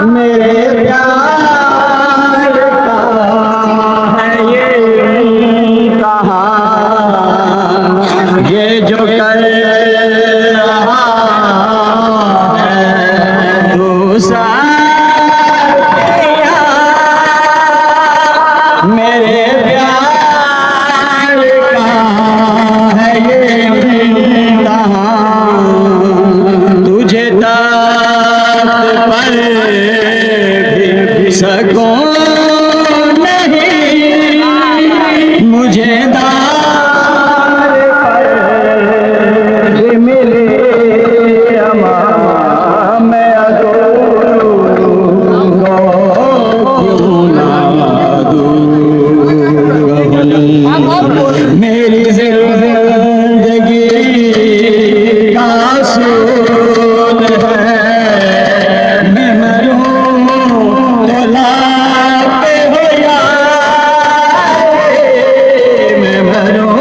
मेरे प्यार का है ये कहा, ये जो कर रहा है दूसरा मेरे प्यार का है ये कहा, तुझे दर्द पर भी सकून नहीं, मुझे दार पर भी मिले अमा, मैं दूंगा क्यों ना दूं। मेरी जिंदगी का असूल है, मैं मरूं तो लाते हो यार, मैं मरूं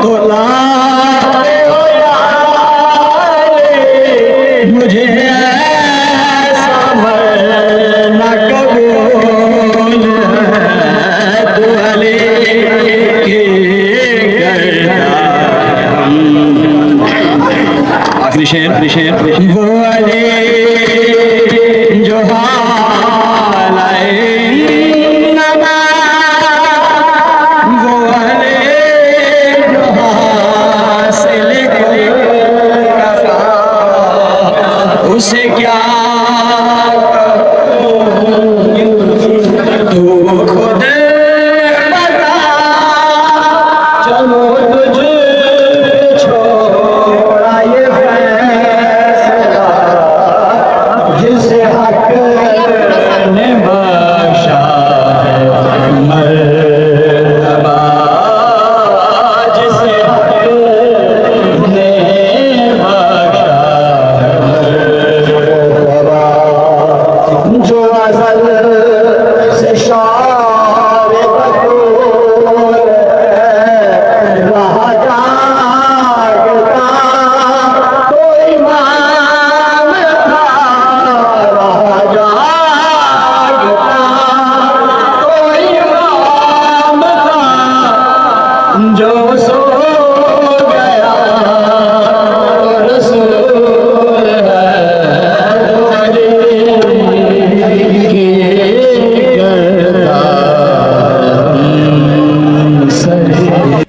तो लाते हो यार, मुझे ऐसा मरना कबूल है, तू अली की करता। आखिरी शेर वो अली जो हाल आए नमा, वो अली जो हासिल करा, उसे क्या